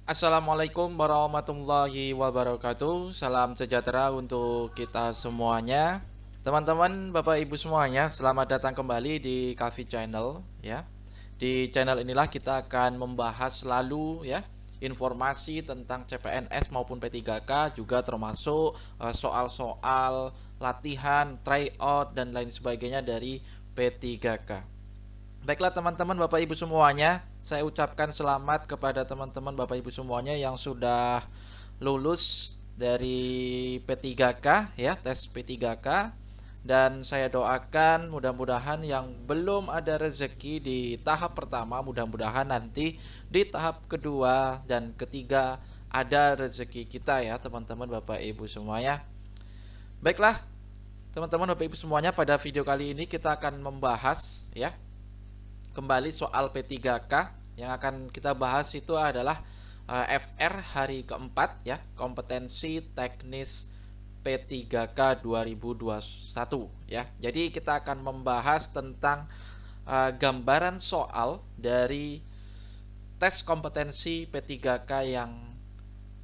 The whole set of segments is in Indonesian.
Assalamualaikum warahmatullahi wabarakatuh. Salam sejahtera untuk kita semuanya. Teman-teman, Bapak Ibu semuanya, selamat datang kembali di Kavi Channel ya. Di channel inilah kita akan membahas selalu ya informasi tentang CPNS maupun P3K, juga termasuk soal-soal latihan, tryout dan lain sebagainya dari P3K. Baiklah teman-teman Bapak Ibu semuanya, saya ucapkan selamat kepada teman-teman Bapak Ibu semuanya yang sudah lulus dari P3K ya, tes P3K. Dan saya doakan mudah-mudahan yang belum ada rezeki di tahap pertama, mudah-mudahan nanti di tahap kedua dan ketiga ada rezeki kita ya teman-teman Bapak Ibu semuanya. Baiklah teman-teman Bapak Ibu semuanya, pada video kali ini kita akan membahas ya kembali soal P3K. Yang akan kita bahas itu adalah FR hari keempat ya, kompetensi teknis P3K 2021 ya. Jadi kita akan membahas tentang gambaran soal dari tes kompetensi P3K yang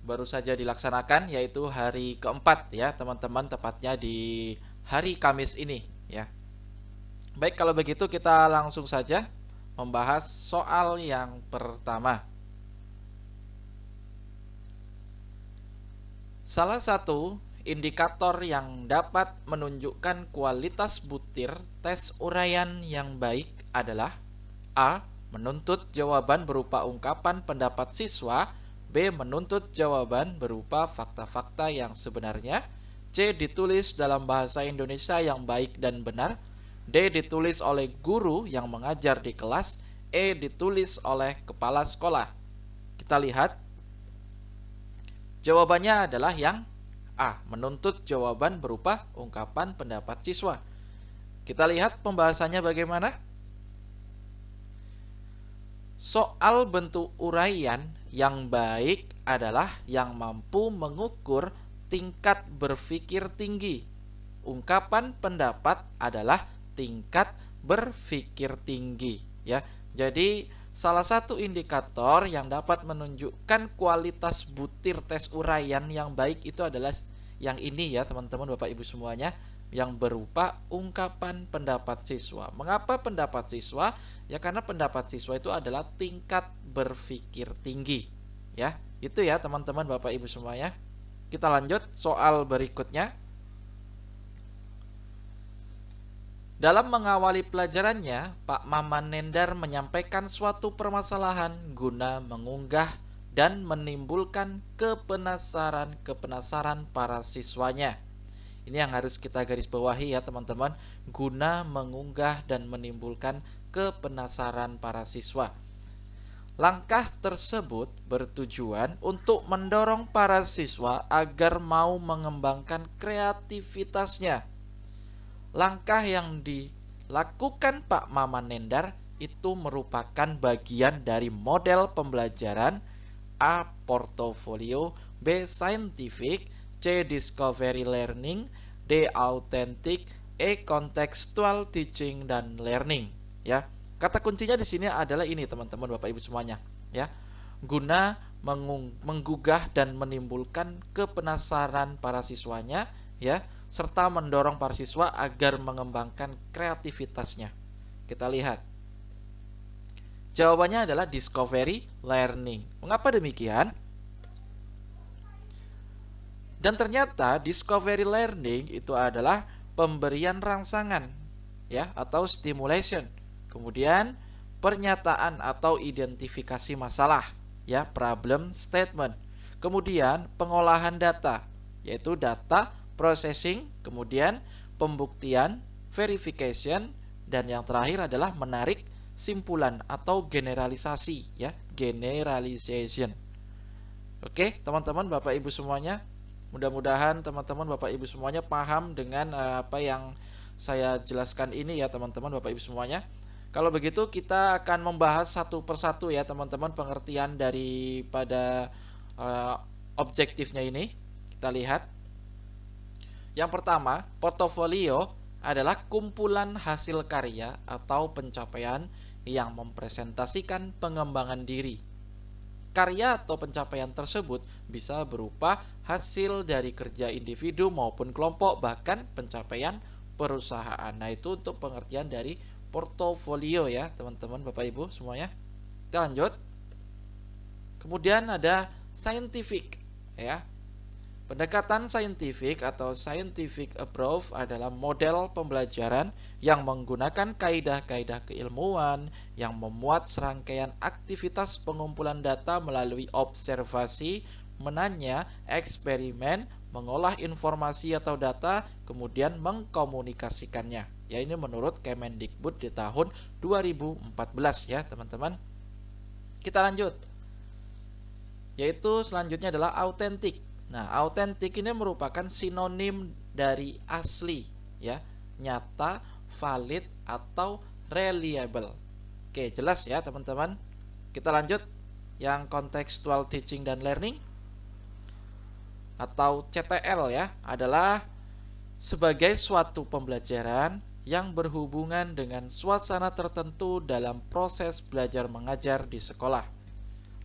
baru saja dilaksanakan, yaitu hari keempat ya teman-teman, tepatnya di hari Kamis ini ya. Baik, kalau begitu kita langsung saja membahas soal yang pertama. Salah satu indikator yang dapat menunjukkan kualitas butir tes uraian yang baik adalah A. Menuntut jawaban berupa ungkapan pendapat siswa. B. Menuntut jawaban berupa fakta-fakta yang sebenarnya. C. Ditulis dalam bahasa Indonesia yang baik dan benar. D. Ditulis oleh guru yang mengajar di kelas. E. Ditulis oleh kepala sekolah. Kita lihat. Jawabannya adalah yang A. Menuntut jawaban berupa ungkapan pendapat siswa. Kita lihat pembahasannya bagaimana. Soal bentuk uraian yang baik adalah yang mampu mengukur tingkat berpikir tinggi. Ungkapan pendapat adalah tingkat berpikir tinggi ya. Jadi salah satu indikator yang dapat menunjukkan kualitas butir tes uraian yang baik itu adalah yang ini ya teman-teman Bapak Ibu semuanya, yang berupa ungkapan pendapat siswa. Mengapa pendapat siswa? Ya karena pendapat siswa itu adalah tingkat berpikir tinggi ya. Itu ya teman-teman Bapak Ibu semuanya. Kita lanjut soal berikutnya. Dalam mengawali pelajarannya, Pak Maman Nendar menyampaikan suatu permasalahan guna mengunggah dan menimbulkan kepenasaran para siswanya. Ini yang harus kita garis bawahi ya teman-teman, guna mengunggah dan menimbulkan kepenasaran para siswa. Langkah tersebut bertujuan untuk mendorong para siswa agar mau mengembangkan kreativitasnya. Langkah yang dilakukan Pak Maman Nendar itu merupakan bagian dari model pembelajaran A. Portfolio, B. Scientific, C. Discovery Learning, D. Authentic, E. Contextual Teaching dan Learning ya. Kata kuncinya di sini adalah ini teman-teman Bapak Ibu semuanya ya. Guna menggugah dan menimbulkan kepenasaran para siswanya ya, serta mendorong para siswa agar mengembangkan kreativitasnya. Kita lihat. Jawabannya adalah discovery learning. Mengapa demikian? Dan ternyata discovery learning itu adalah pemberian rangsangan ya, atau stimulation. Kemudian pernyataan atau identifikasi masalah ya, problem statement. Kemudian pengolahan data, yaitu data processing, kemudian pembuktian, verification, dan yang terakhir adalah menarik simpulan atau generalisasi ya, generalization. Oke, teman-teman Bapak Ibu semuanya, mudah-mudahan teman-teman Bapak Ibu semuanya paham dengan apa yang saya jelaskan ini ya teman-teman Bapak Ibu semuanya. Kalau begitu kita akan membahas satu persatu ya teman-teman pengertian daripada objektifnya ini. Kita lihat. Yang pertama, portofolio adalah kumpulan hasil karya atau pencapaian yang mempresentasikan pengembangan diri. Karya atau pencapaian tersebut bisa berupa hasil dari kerja individu maupun kelompok, bahkan pencapaian perusahaan. Nah, itu untuk pengertian dari portofolio ya, teman-teman, Bapak Ibu semuanya. Kita lanjut. Kemudian ada scientific ya. Pendekatan saintifik atau scientific approach adalah model pembelajaran yang menggunakan kaidah-kaidah keilmuan yang memuat serangkaian aktivitas pengumpulan data melalui observasi, menanya, eksperimen, mengolah informasi atau data, kemudian mengkomunikasikannya. Ya, ini menurut Kemendikbud di tahun 2014 ya, teman-teman. Kita lanjut. Yaitu selanjutnya adalah autentik. Nah, autentik ini merupakan sinonim dari asli, ya, nyata, valid, atau reliable. Oke, jelas ya teman-teman. Kita lanjut yang contextual teaching dan learning atau CTL ya, adalah sebagai suatu pembelajaran yang berhubungan dengan suasana tertentu dalam proses belajar mengajar di sekolah.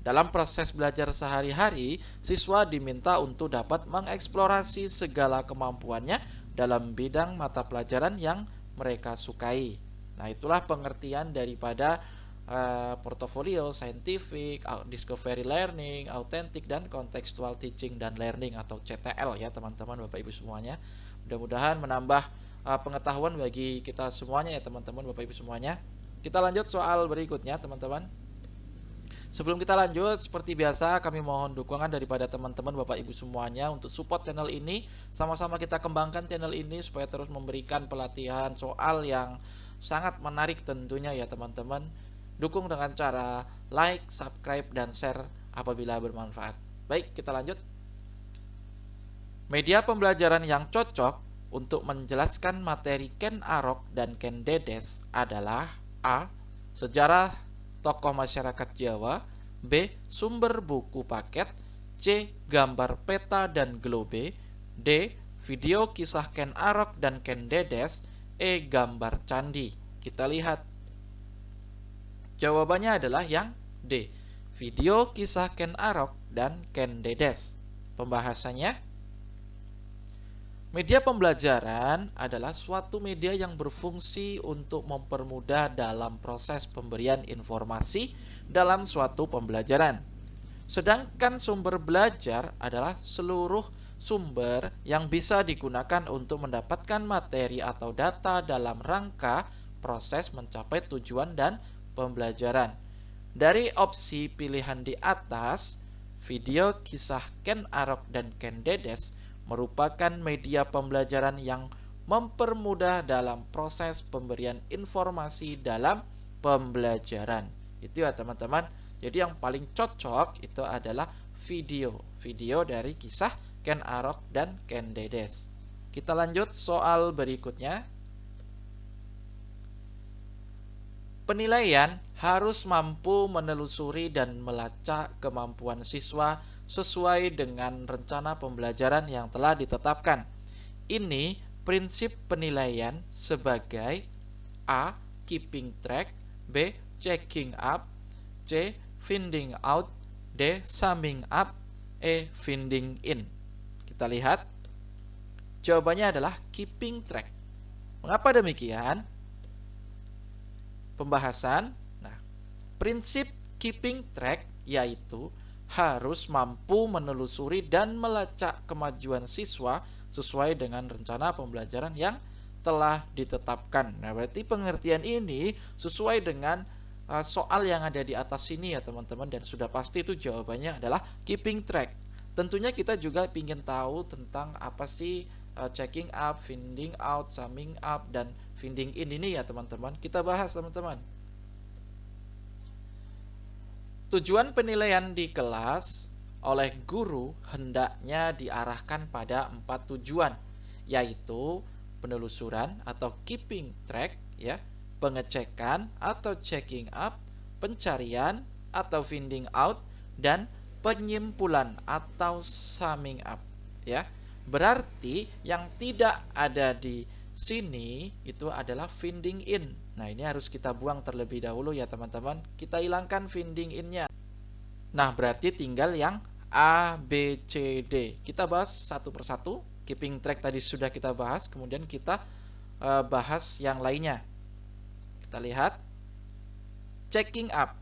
Dalam proses belajar sehari-hari, siswa diminta untuk dapat mengeksplorasi segala kemampuannya dalam bidang mata pelajaran yang mereka sukai. Nah, itulah pengertian daripada portofolio, scientific, discovery learning, authentic, dan contextual teaching dan learning atau CTL ya teman-teman, Bapak Ibu semuanya. Mudah-mudahan menambah pengetahuan bagi kita semuanya ya teman-teman, Bapak Ibu semuanya. Kita lanjut soal berikutnya teman-teman. Sebelum kita lanjut, seperti biasa kami mohon dukungan daripada teman-teman Bapak Ibu semuanya untuk support channel ini. Sama-sama kita kembangkan channel ini supaya terus memberikan pelatihan soal yang sangat menarik tentunya ya teman-teman. Dukung dengan cara like, subscribe, dan share apabila bermanfaat. Baik, kita lanjut. Media pembelajaran yang cocok untuk menjelaskan materi Ken Arok dan Ken Dedes adalah A. Sejarah tokoh masyarakat Jawa, B. Sumber buku paket, C. Gambar peta dan globe, D. Video kisah Ken Arok dan Ken Dedes, E. Gambar candi. Kita lihat. Jawabannya adalah yang D. Video kisah Ken Arok dan Ken Dedes. Pembahasannya, media pembelajaran adalah suatu media yang berfungsi untuk mempermudah dalam proses pemberian informasi dalam suatu pembelajaran. Sedangkan sumber belajar adalah seluruh sumber yang bisa digunakan untuk mendapatkan materi atau data dalam rangka proses mencapai tujuan dan pembelajaran. Dari opsi pilihan di atas, video kisah Ken Arok dan Ken Dedes merupakan media pembelajaran yang mempermudah dalam proses pemberian informasi dalam pembelajaran. Itu ya teman-teman. Jadi yang paling cocok itu adalah video dari kisah Ken Arok dan Ken Dedes. Kita lanjut soal berikutnya. Penilaian harus mampu menelusuri dan melacak kemampuan siswa sesuai dengan rencana pembelajaran yang telah ditetapkan. Ini prinsip penilaian sebagai A. Keeping track, B. Checking up, C. Finding out, D. Summing up, E. Finding in. Kita lihat. Jawabannya adalah keeping track. Mengapa demikian? Pembahasan. Nah, prinsip keeping track yaitu harus mampu menelusuri dan melacak kemajuan siswa sesuai dengan rencana pembelajaran yang telah ditetapkan. Nah, berarti pengertian ini sesuai dengan soal yang ada di atas sini ya teman-teman, dan sudah pasti itu jawabannya adalah keeping track. Tentunya kita juga ingin tahu tentang apa sih checking up, finding out, summing up, dan finding in ini ya teman-teman. Kita bahas teman-teman. Tujuan penilaian di kelas oleh guru hendaknya diarahkan pada 4 tujuan, yaitu penelusuran atau keeping track ya, pengecekan atau checking up, pencarian atau finding out, dan penyimpulan atau summing up ya. Berarti yang tidak ada di sini itu adalah finding in. Nah, ini harus kita buang terlebih dahulu ya teman-teman. Kita hilangkan finding in-nya. Nah, berarti tinggal yang A, B, C, D. Kita bahas satu persatu. Keeping track tadi sudah kita bahas, kemudian kita bahas yang lainnya. Kita lihat checking up,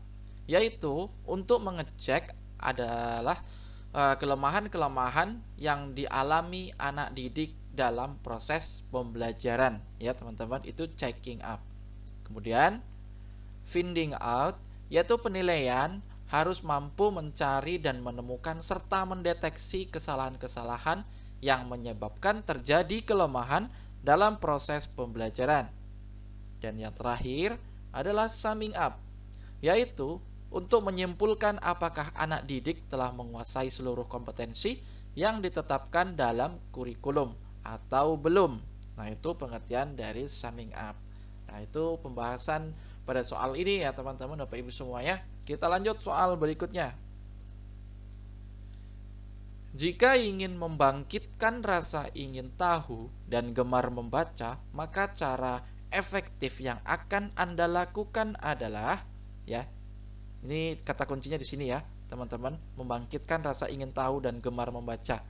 yaitu untuk mengecek adalah kelemahan-kelemahan yang dialami anak didik dalam proses pembelajaran, ya teman-teman, itu checking up. Kemudian finding out, yaitu penilaian harus mampu mencari dan menemukan serta mendeteksi kesalahan-kesalahan yang menyebabkan terjadi kelemahan dalam proses pembelajaran. Dan yang terakhir adalah summing up, yaitu untuk menyimpulkan apakah anak didik telah menguasai seluruh kompetensi yang ditetapkan dalam kurikulum atau belum. Nah, itu pengertian dari summing up. Nah, itu pembahasan pada soal ini ya teman-teman, Bapak Ibu semuanya. Kita lanjut soal berikutnya. Jika ingin membangkitkan rasa ingin tahu dan gemar membaca, maka cara efektif yang akan Anda lakukan adalah, ya, ini kata kuncinya di sini ya teman-teman, membangkitkan rasa ingin tahu dan gemar membaca.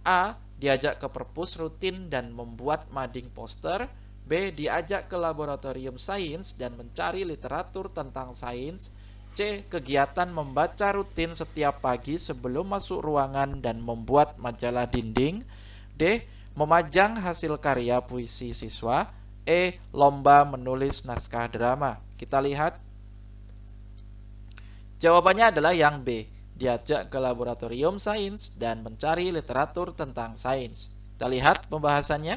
A. Diajak ke perpus rutin dan membuat mading poster. B. Diajak ke laboratorium sains dan mencari literatur tentang sains. C. Kegiatan membaca rutin setiap pagi sebelum masuk ruangan dan membuat majalah dinding. D. Memajang hasil karya puisi siswa. E. Lomba menulis naskah drama. Kita lihat. Jawabannya adalah yang B. Diajak ke laboratorium sains dan mencari literatur tentang sains. Kita lihat pembahasannya.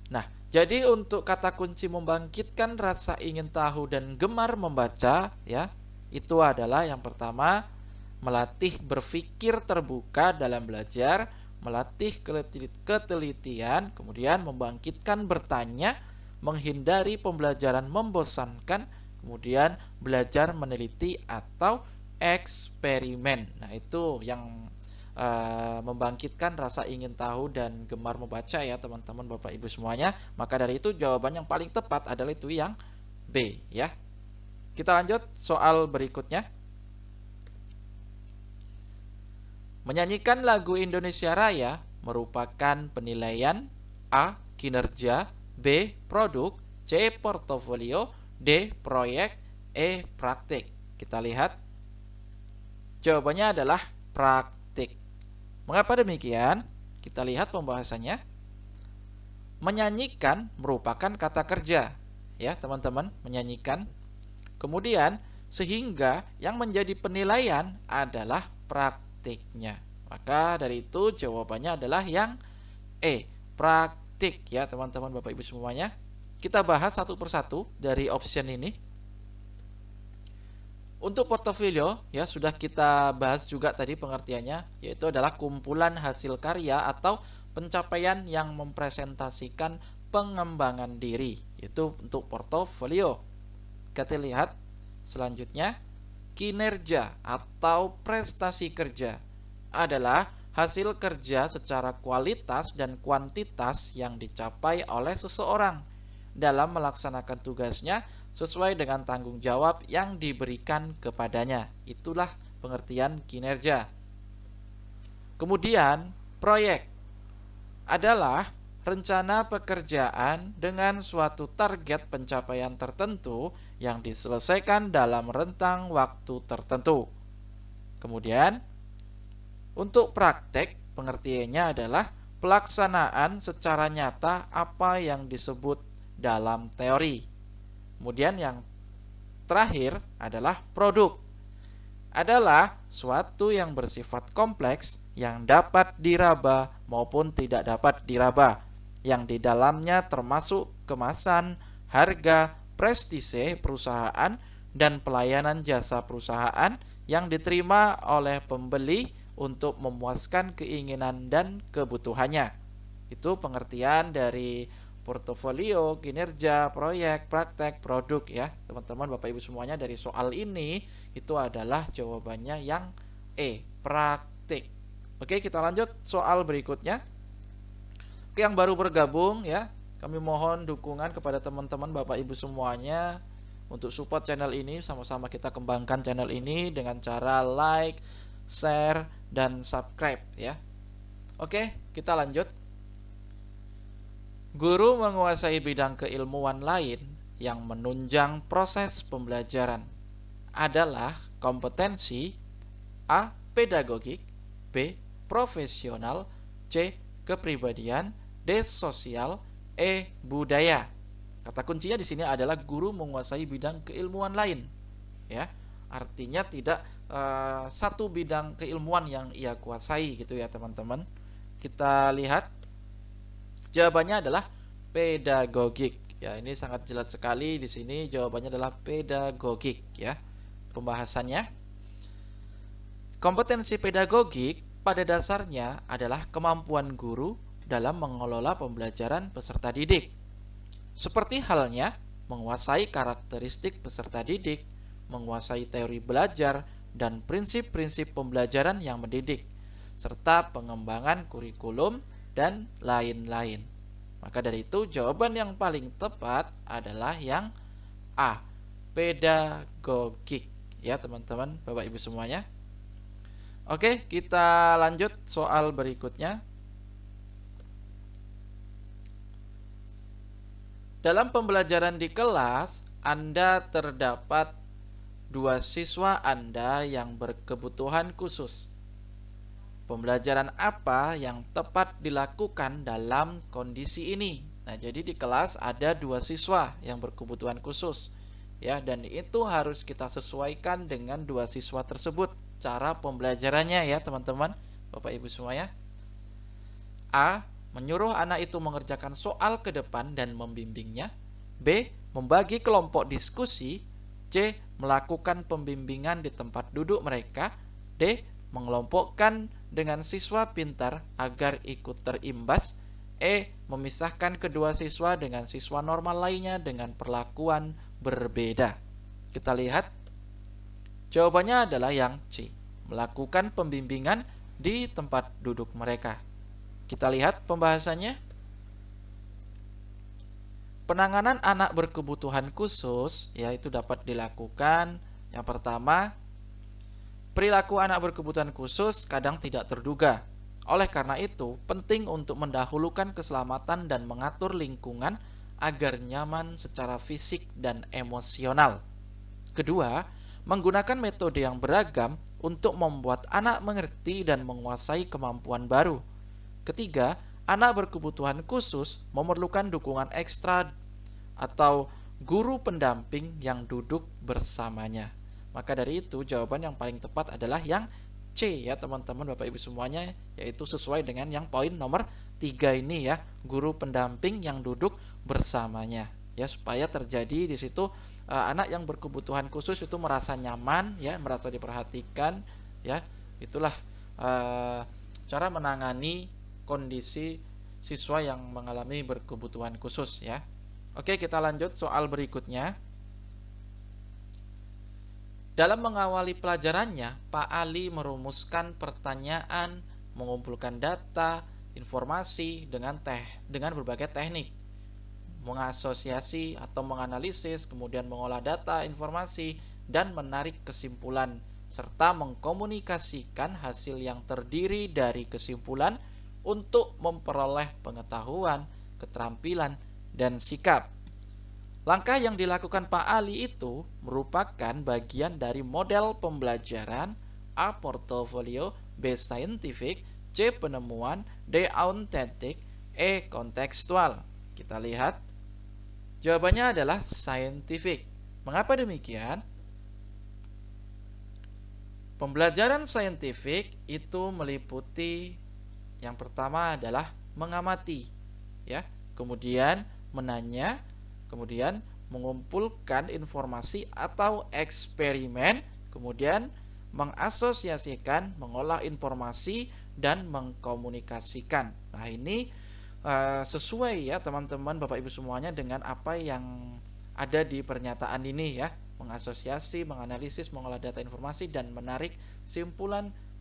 Nah, jadi untuk kata kunci membangkitkan rasa ingin tahu dan gemar membaca, ya, itu adalah yang pertama, melatih berpikir terbuka dalam belajar, melatih ketelitian, kemudian membangkitkan bertanya, menghindari pembelajaran membosankan, kemudian belajar meneliti atau eksperimen. Nah, itu yang membangkitkan rasa ingin tahu dan gemar membaca ya teman-teman, Bapak Ibu semuanya. Maka dari itu jawaban yang paling tepat adalah itu yang B ya. Kita lanjut soal berikutnya. Menyanyikan lagu Indonesia Raya merupakan penilaian A. Kinerja, B. Produk, C. Portofolio, D. Proyek, E. Praktik. Kita lihat. Jawabannya adalah praktik. Mengapa demikian? Kita lihat pembahasannya. Menyanyikan merupakan kata kerja, ya teman-teman, menyanyikan. Kemudian sehingga yang menjadi penilaian adalah praktiknya. Maka dari itu jawabannya adalah yang E, praktik ya teman-teman, Bapak Ibu semuanya. Kita bahas satu persatu dari option ini. Untuk portofolio ya sudah kita bahas juga tadi pengertiannya, yaitu adalah kumpulan hasil karya atau pencapaian yang mempresentasikan pengembangan diri. Itu untuk portofolio. Kita lihat selanjutnya, kinerja atau prestasi kerja adalah hasil kerja secara kualitas dan kuantitas yang dicapai oleh seseorang dalam melaksanakan tugasnya sesuai dengan tanggung jawab yang diberikan kepadanya. Itulah pengertian kinerja. Kemudian, proyek adalah rencana pekerjaan dengan suatu target pencapaian tertentu yang diselesaikan dalam rentang waktu tertentu. Kemudian, untuk praktek, pengertiannya adalah pelaksanaan secara nyata apa yang disebut dalam teori. Kemudian yang terakhir adalah produk. Adalah suatu yang bersifat kompleks yang dapat diraba maupun tidak dapat diraba, yang di dalamnya termasuk kemasan, harga, prestise perusahaan, dan pelayanan jasa perusahaan yang diterima oleh pembeli untuk memuaskan keinginan dan kebutuhannya. Itu pengertian dari portofolio, kinerja, proyek, praktek, produk ya teman-teman, Bapak Ibu semuanya. Dari soal ini itu adalah jawabannya yang E, praktik. Oke, kita lanjut soal berikutnya. Oke, yang baru bergabung ya, kami mohon dukungan kepada teman-teman Bapak Ibu semuanya untuk support channel ini, sama-sama kita kembangkan channel ini dengan cara like, share, dan subscribe ya. Oke, kita lanjut. Guru menguasai bidang keilmuan lain yang menunjang proses pembelajaran adalah kompetensi A. Pedagogik, B. Profesional, C. Kepribadian, D. Sosial, E. Budaya. Kata kuncinya di sini adalah guru menguasai bidang keilmuan lain. Ya, artinya tidak satu bidang keilmuan yang ia kuasai gitu ya teman-teman. Kita lihat jawabannya adalah pedagogik. Ya, ini sangat jelas sekali di sini jawabannya adalah pedagogik ya. Pembahasannya, kompetensi pedagogik pada dasarnya adalah kemampuan guru dalam mengelola pembelajaran peserta didik. Seperti halnya menguasai karakteristik peserta didik, menguasai teori belajar dan prinsip-prinsip pembelajaran yang mendidik, serta pengembangan kurikulum dan lain-lain. Maka dari itu jawaban yang paling tepat adalah yang A, pedagogik ya teman-teman, Bapak Ibu semuanya. Oke, kita lanjut soal berikutnya. Dalam pembelajaran di kelas, Anda terdapat 2 siswa Anda yang berkebutuhan khusus. Pembelajaran apa yang tepat dilakukan dalam kondisi ini? Nah, jadi di kelas ada 2 siswa yang berkebutuhan khusus. Ya, dan itu harus kita sesuaikan dengan 2 siswa tersebut cara pembelajarannya ya, teman-teman, Bapak Ibu semuanya. A. Menyuruh anak itu mengerjakan soal ke depan dan membimbingnya. B. Membagi kelompok diskusi. C. Melakukan pembimbingan di tempat duduk mereka. D. Mengelompokkan dengan siswa pintar agar ikut terimbas. E. Memisahkan kedua siswa dengan siswa normal lainnya dengan perlakuan berbeda. Kita lihat jawabannya adalah yang C. Melakukan pembimbingan di tempat duduk mereka. Kita lihat pembahasannya. Penanganan anak berkebutuhan khusus yaitu dapat dilakukan. Yang pertama, perilaku anak berkebutuhan khusus kadang tidak terduga. Oleh karena itu, penting untuk mendahulukan keselamatan dan mengatur lingkungan agar nyaman secara fisik dan emosional. Kedua, menggunakan metode yang beragam untuk membuat anak mengerti dan menguasai kemampuan baru. Ketiga, anak berkebutuhan khusus memerlukan dukungan ekstra atau guru pendamping yang duduk bersamanya. Maka dari itu jawaban yang paling tepat adalah yang C ya teman-teman, Bapak Ibu semuanya, yaitu sesuai dengan yang poin nomor 3 ini ya, guru pendamping yang duduk bersamanya. Ya, supaya terjadi di situ anak yang berkebutuhan khusus itu merasa nyaman ya, merasa diperhatikan ya. Itulah cara menangani kondisi siswa yang mengalami berkebutuhan khusus ya. Oke, kita lanjut soal berikutnya. Dalam mengawali pelajarannya, Pak Ali merumuskan pertanyaan, mengumpulkan data, informasi dengan berbagai teknik, mengasosiasi atau menganalisis, kemudian mengolah data, informasi, dan menarik kesimpulan, serta mengkomunikasikan hasil yang terdiri dari kesimpulan untuk memperoleh pengetahuan, keterampilan, dan sikap. Langkah yang dilakukan Pak Ali itu merupakan bagian dari model pembelajaran A. Portfolio, B. Scientific, C. Penemuan, D. Authentic, E. Kontekstual. Kita lihat jawabannya adalah scientific. Mengapa demikian? Pembelajaran saintifik itu meliputi yang pertama adalah mengamati ya, kemudian menanya, kemudian mengumpulkan informasi atau eksperimen, kemudian mengasosiasikan, mengolah informasi, dan mengkomunikasikan. Nah, ini sesuai ya teman-teman, Bapak Ibu semuanya, dengan apa yang ada di pernyataan ini ya, mengasosiasi, menganalisis, mengolah data informasi, dan menarik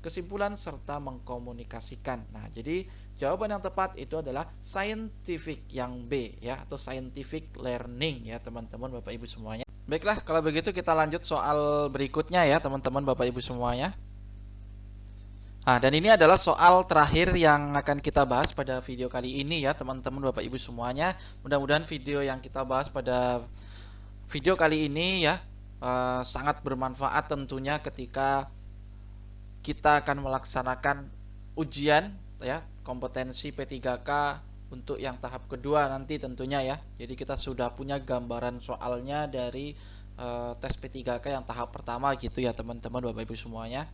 kesimpulan serta mengkomunikasikan. Nah, jadi jawaban yang tepat itu adalah scientific yang B ya, atau scientific learning ya teman-teman, Bapak Ibu semuanya. Baiklah, kalau begitu kita lanjut soal berikutnya ya teman-teman Bapak Ibu semuanya. Nah, dan ini adalah soal terakhir yang akan kita bahas pada video kali ini ya teman-teman Bapak Ibu semuanya. Mudah-mudahan video yang kita bahas pada video kali ini ya sangat bermanfaat tentunya ketika kita akan melaksanakan ujian ya kompetensi P3K untuk yang tahap kedua nanti tentunya ya. Jadi kita sudah punya gambaran soalnya dari tes P3K yang tahap pertama gitu ya teman-teman Bapak Ibu semuanya.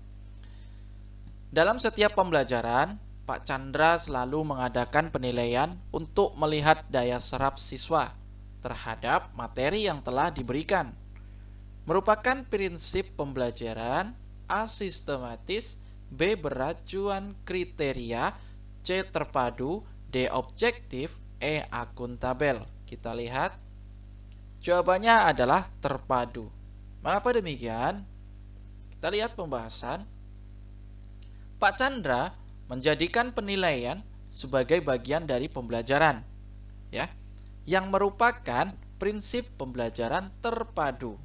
Dalam setiap pembelajaran, Pak Chandra selalu mengadakan penilaian untuk melihat daya serap siswa terhadap materi yang telah diberikan. Merupakan prinsip pembelajaran A. Sistematis, B. Beracuan kriteria, C. Terpadu, D. Objektif, E. Akuntabel. Kita lihat jawabannya adalah terpadu. Mengapa demikian? Kita lihat pembahasan. Pak Chandra menjadikan penilaian sebagai bagian dari pembelajaran ya, yang merupakan prinsip pembelajaran terpadu,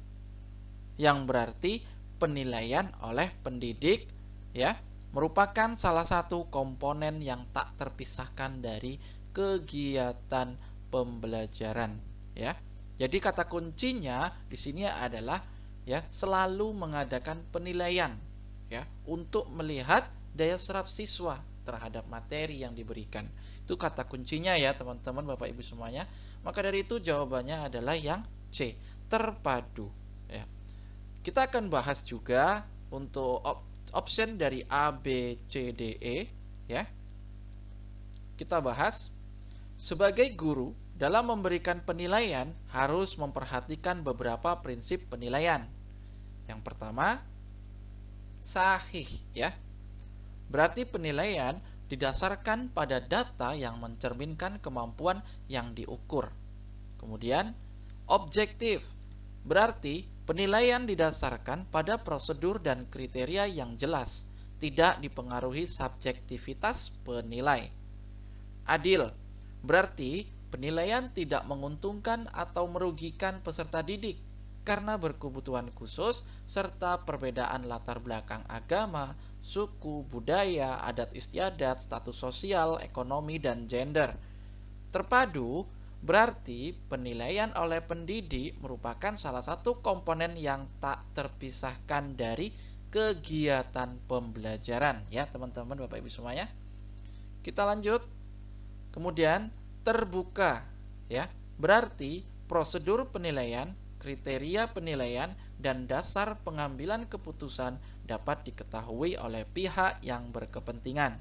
yang berarti penilaian oleh pendidik ya merupakan salah satu komponen yang tak terpisahkan dari kegiatan pembelajaran ya. Jadi kata kuncinya di sini adalah ya selalu mengadakan penilaian ya untuk melihat daya serap siswa terhadap materi yang diberikan. Itu kata kuncinya ya teman-teman Bapak Ibu semuanya. Maka dari itu jawabannya adalah yang C, terpadu ya. Kita akan bahas juga untuk option dari A, B, C, D, E ya. Kita bahas sebagai guru dalam memberikan penilaian harus memperhatikan beberapa prinsip penilaian. Yang pertama, sahih ya. Berarti penilaian didasarkan pada data yang mencerminkan kemampuan yang diukur. Kemudian, objektif. Berarti penilaian didasarkan pada prosedur dan kriteria yang jelas, tidak dipengaruhi subjektivitas penilai. Adil. Berarti penilaian tidak menguntungkan atau merugikan peserta didik karena berkebutuhan khusus serta perbedaan latar belakang agama, suku, budaya, adat istiadat, status sosial, ekonomi, dan gender. Terpadu berarti penilaian oleh pendidik merupakan salah satu komponen yang tak terpisahkan dari kegiatan pembelajaran ya teman-teman Bapak Ibu semuanya. Kita lanjut. Kemudian terbuka ya. Berarti prosedur penilaian, kriteria penilaian, dan dasar pengambilan keputusan dapat diketahui oleh pihak yang berkepentingan.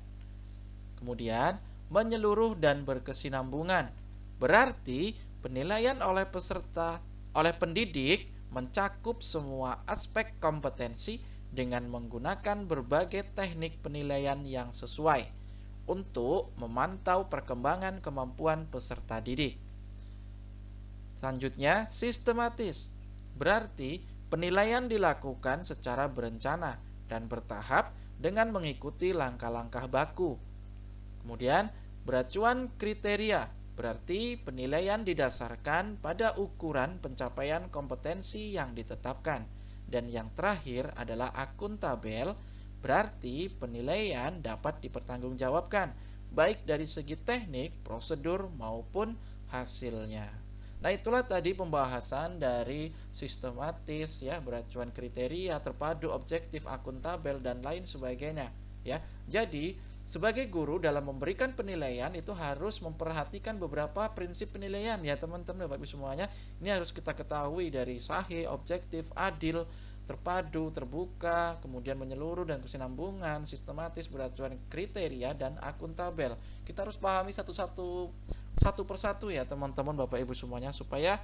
Kemudian, menyeluruh dan berkesinambungan. Berarti penilaian oleh pendidik mencakup semua aspek kompetensi dengan menggunakan berbagai teknik penilaian yang sesuai untuk memantau perkembangan kemampuan peserta didik. Selanjutnya, sistematis. Berarti penilaian dilakukan secara berencana dan bertahap dengan mengikuti langkah-langkah baku. Kemudian, beracuan kriteria. Berarti penilaian didasarkan pada ukuran pencapaian kompetensi yang ditetapkan. Dan yang terakhir adalah akuntabel. Berarti penilaian dapat dipertanggungjawabkan baik dari segi teknik, prosedur maupun hasilnya. Nah, itulah tadi pembahasan dari sistematis ya, beracuan kriteria, terpadu, objektif, akuntabel, dan lain sebagainya ya. Jadi sebagai guru dalam memberikan penilaian itu harus memperhatikan beberapa prinsip penilaian ya teman-teman Bapak Ibu semuanya. Ini harus kita ketahui dari sahih, objektif, adil, terpadu, terbuka, kemudian menyeluruh dan kesinambungan, sistematis, beracuan kriteria, dan akuntabel. Kita harus pahami satu persatu ya teman-teman Bapak Ibu semuanya supaya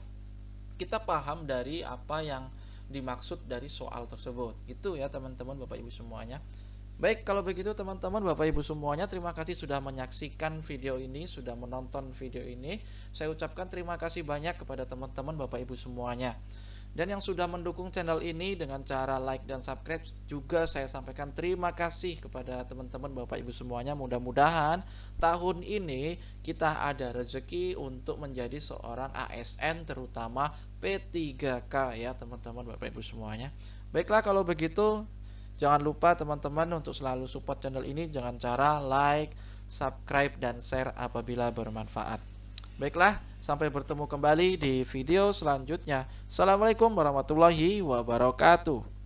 kita paham dari apa yang dimaksud dari soal tersebut. Itu ya teman-teman Bapak Ibu semuanya. Baik, kalau begitu teman-teman Bapak Ibu semuanya, terima kasih sudah menyaksikan video ini, sudah menonton video ini. Saya ucapkan terima kasih banyak kepada teman-teman Bapak Ibu semuanya. Dan yang sudah mendukung channel ini dengan cara like dan subscribe juga saya sampaikan terima kasih kepada teman-teman Bapak Ibu semuanya. Mudah-mudahan tahun ini kita ada rezeki untuk menjadi seorang ASN, terutama P3K ya teman-teman Bapak Ibu semuanya. Baiklah, kalau begitu jangan lupa teman-teman untuk selalu support channel ini dengan cara like, subscribe, dan share apabila bermanfaat. Baiklah, sampai bertemu kembali di video selanjutnya. Assalamualaikum warahmatullahi wabarakatuh.